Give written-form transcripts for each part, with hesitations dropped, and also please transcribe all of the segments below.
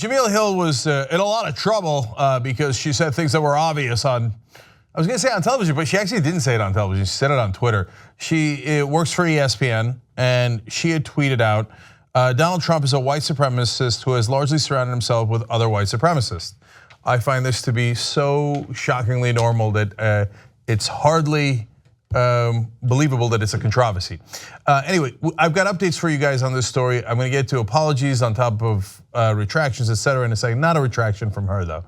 Jemele Hill was in a lot of trouble because she said things that were obvious on, I was going to say on television, but she actually didn't say it on television. She said it on Twitter. She works for ESPN, and she had tweeted out, Donald Trump is a white supremacist who has largely surrounded himself with other white supremacists. I find this to be so shockingly normal that it's hardly believable that it's a controversy. Anyway, I've got updates for you guys on this story. I'm going to get to apologies on top of retractions, etc. in a second. Not a retraction from her though.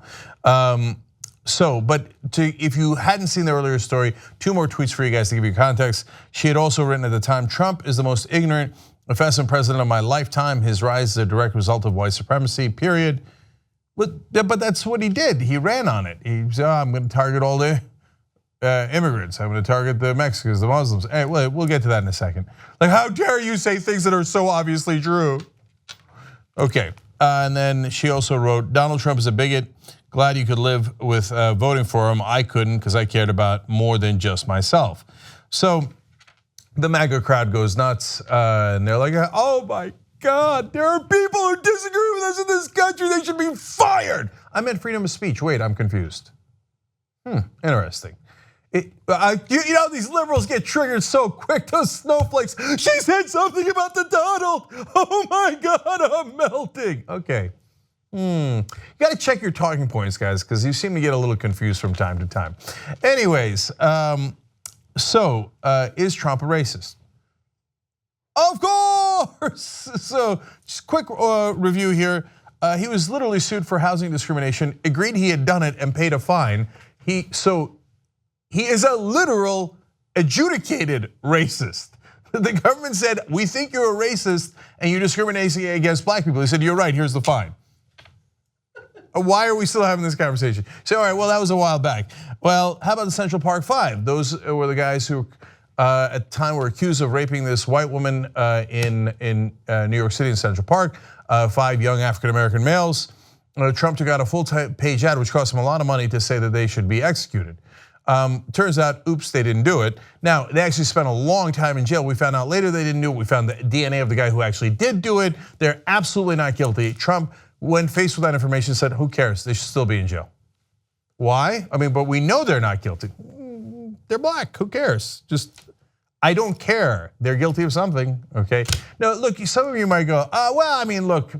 If you hadn't seen the earlier story, 2 more tweets for you guys to give you context. She had also written at the time, Trump is the most ignorant, offensive president of my lifetime. His rise is a direct result of white supremacy, period. But that's what he did. He ran on it. He said, I'm going to target all the immigrants. I'm going to target the Mexicans, the Muslims. Hey, we'll get to that in a second. Like, how dare you say things that are so obviously true? Okay, and then she also wrote, Donald Trump is a bigot. Glad you could live with voting for him. I couldn't because I cared about more than just myself. So the MAGA crowd goes nuts and they're like, oh my God, there are people who disagree with us in this country. They should be fired. I meant freedom of speech. Wait, I'm confused. Interesting. These liberals get triggered so quick, those snowflakes. She said something about the Donald. Oh my God, I'm melting. Okay. You got to check your talking points, guys, because you seem to get a little confused from time to time. Anyways, is Trump a racist? Of course. So just quick review here. He was literally sued for housing discrimination, agreed he had done it and paid a fine. He is a literal adjudicated racist. The government said, we think you're a racist and you're discriminating against black people. He said, you're right, here's the fine. Why are we still having this conversation? So, all right, well, that was a while back. Well, how about the Central Park Five? Those were the guys who at the time were accused of raping this white woman in New York City in Central Park, 5 young African-American males. Trump took out a full-page ad, which cost him a lot of money to say that they should be executed. Turns out, oops, they didn't do it. Now, they actually spent a long time in jail. We found out later they didn't do it. We found the DNA of the guy who actually did do it. They're absolutely not guilty. Trump, when faced with that information, said, who cares? They should still be in jail. Why? I mean, but we know they're not guilty. They're black, who cares? Just, I don't care. They're guilty of something, okay? Now, look, some of you might go, well, I mean, look,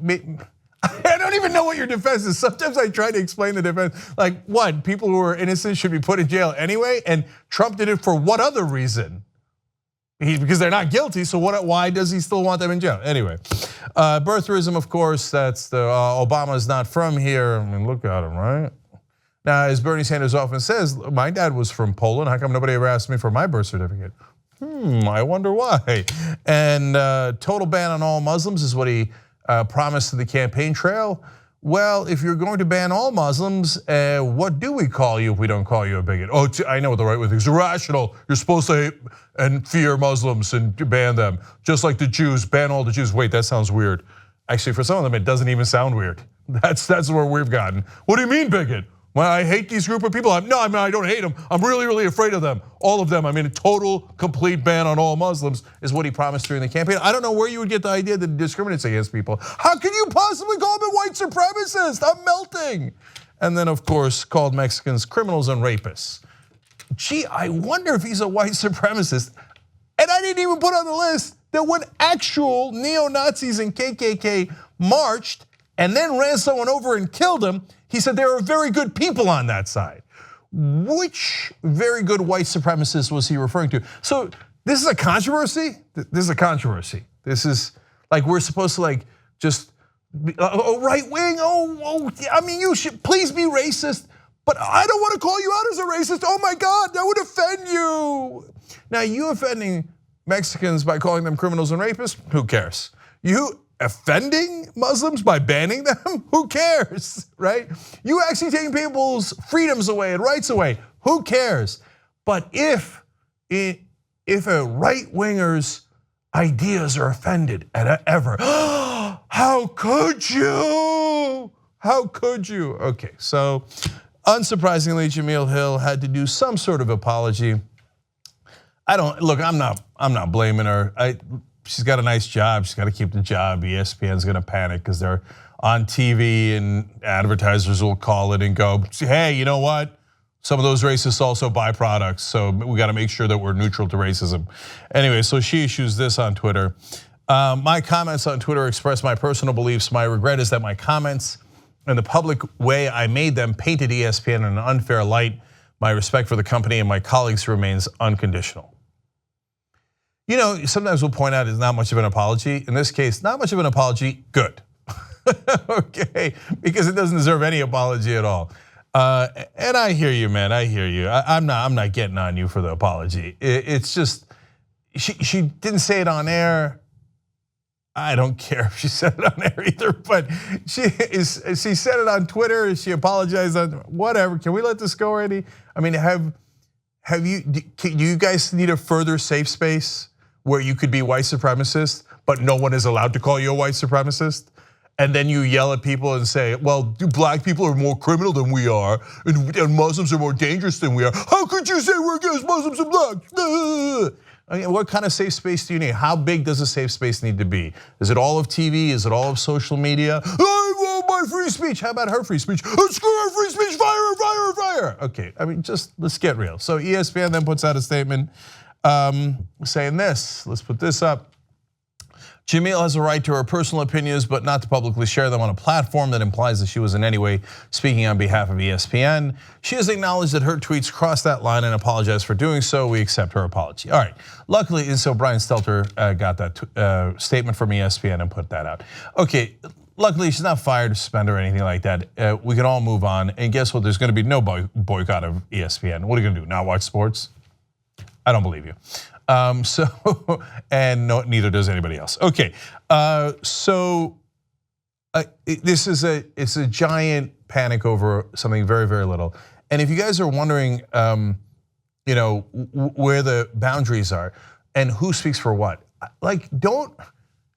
I don't even know what your defense is. Sometimes I try to explain the defense. Like what, people who are innocent should be put in jail anyway? And Trump did it for what other reason? Because they're not guilty, so why does he still want them in jail? Anyway, birtherism, of course, that's the Obama's not from here. I mean, look at him, right? Now, as Bernie Sanders often says, my dad was from Poland. How come nobody ever asked me for my birth certificate? I wonder why. And total ban on all Muslims is what he promised to the campaign trail. Well, if you're going to ban all Muslims, what do we call you if we don't call you a bigot? Oh, I know what the right way is. Irrational. You're supposed to hate and fear Muslims and ban them. Just like the Jews, ban all the Jews. Wait, that sounds weird. Actually, for some of them, it doesn't even sound weird. That's where we've gotten. What do you mean, bigot? Well, I hate these group of people. I don't hate them. I'm really, really afraid of them. All of them. I mean, a total, complete ban on all Muslims is what he promised during the campaign. I don't know where you would get the idea that he discriminates against people. How can you possibly call him a white supremacist? I'm melting. And then, of course, called Mexicans criminals and rapists. Gee, I wonder if he's a white supremacist. And I didn't even put on the list that when actual neo-Nazis and KKK marched and then ran someone over and killed him, he said there are very good people on that side. Which very good white supremacist was he referring to? So this is a controversy? This is a controversy. This is like we're supposed to like just, right wing, I mean you should please be racist, but I don't want to call you out as a racist. Oh my God, that would offend you. Now you offending Mexicans by calling them criminals and rapists, who cares? You offending Muslims by banning them? Who cares, right? You actually taking people's freedoms away and rights away, who cares? But if a right winger's ideas are offended ever, how could you? How could you? Okay, so unsurprisingly, Jemele Hill had to do some sort of apology. I'm not blaming her. She's got a nice job. She's got to keep the job. ESPN's going to panic because they're on TV, and advertisers will call it and go, hey, you know what? Some of those racists also buy products, so we got to make sure that we're neutral to racism. Anyway, so she issues this on Twitter. My comments on Twitter express my personal beliefs. My regret is that my comments and the public way I made them painted ESPN in an unfair light. My respect for the company and my colleagues remains unconditional. You know, sometimes we'll point out it's not much of an apology. In this case, not much of an apology, good. Okay, because it doesn't deserve any apology at all. And I hear you, man, I hear you. I'm not getting on you for the apology. It's just, she didn't say it on air. I don't care if she said it on air either, but she said it on Twitter. She apologized on whatever. Can we let this go already? I mean, do you guys need a further safe space where you could be white supremacist, but no one is allowed to call you a white supremacist? And then you yell at people and say, well, black people are more criminal than we are, and Muslims are more dangerous than we are. How could you say we're against Muslims and blacks? I mean, what kind of safe space do you need? How big does a safe space need to be? Is it all of TV? Is it all of social media? I want my free speech. How about her free speech? Oh, screw her free speech, fire her, fire her, fire her. Okay, I mean, just let's get real. So ESPN then puts out a statement saying this. Let's put this up. Jemele has a right to her personal opinions, but not to publicly share them on a platform that implies that she was in any way speaking on behalf of ESPN. She has acknowledged that her tweets crossed that line and apologized for doing so. We accept her apology. All right, luckily, and so Brian Stelter got that statement from ESPN and put that out. Okay, luckily she's not fired, suspended, or anything like that. We can all move on, and guess what? There's gonna be no boycott of ESPN. What are you gonna do, not watch sports? I don't believe you. And no, neither does anybody else. Okay, this is it's a giant panic over something very, very little. And if you guys are wondering, you know, where the boundaries are and who speaks for what, like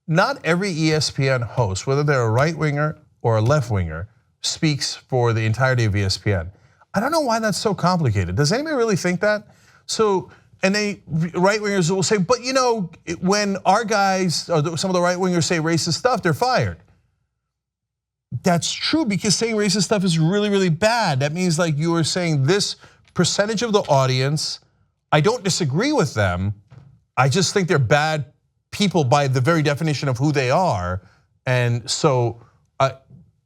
not every ESPN host, whether they're a right winger or a left winger, speaks for the entirety of ESPN. I don't know why that's so complicated. Does anybody really think that? So. And right wingers will say, but you know, when our guys, or some of the right wingers say racist stuff, they're fired. That's true, because saying racist stuff is really, really bad. That means like you are saying this percentage of the audience, I don't disagree with them. I just think they're bad people by the very definition of who they are. And so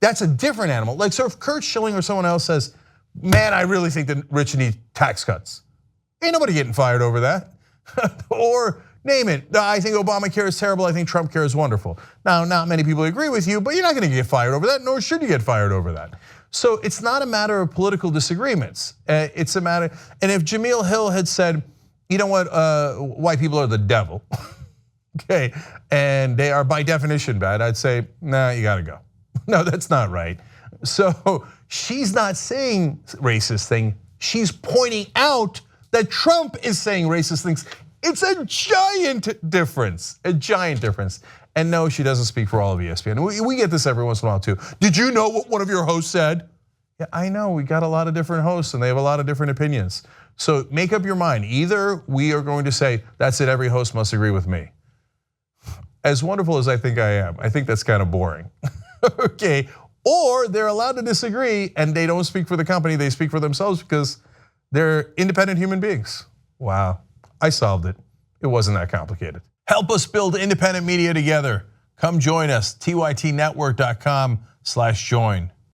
that's a different animal. Like, so if Kurt Schilling or someone else says, man, I really think the rich need tax cuts. Ain't nobody getting fired over that. Or name it, I think Obamacare is terrible, I think Trump care is wonderful. Now, not many people agree with you, but you're not gonna get fired over that, nor should you get fired over that. So it's not a matter of political disagreements. It's a matter, and if Jemele Hill had said, you know what, white people are the devil, okay, and they are by definition bad, I'd say, nah, you gotta go. No, that's not right. So she's not saying racist thing, she's pointing out that Trump is saying racist things. It's a giant difference, a giant difference. And no, she doesn't speak for all of ESPN. We get this every once in a while too. Did you know what one of your hosts said? Yeah, I know, we got a lot of different hosts and they have a lot of different opinions. So make up your mind. Either we are going to say, that's it, every host must agree with me. As wonderful as I think I am, I think that's kind of boring. Okay, or they're allowed to disagree and they don't speak for the company, they speak for themselves because they're independent human beings. Wow, I solved it. It wasn't that complicated. Help us build independent media together. Come join us, tytnetwork.com/join.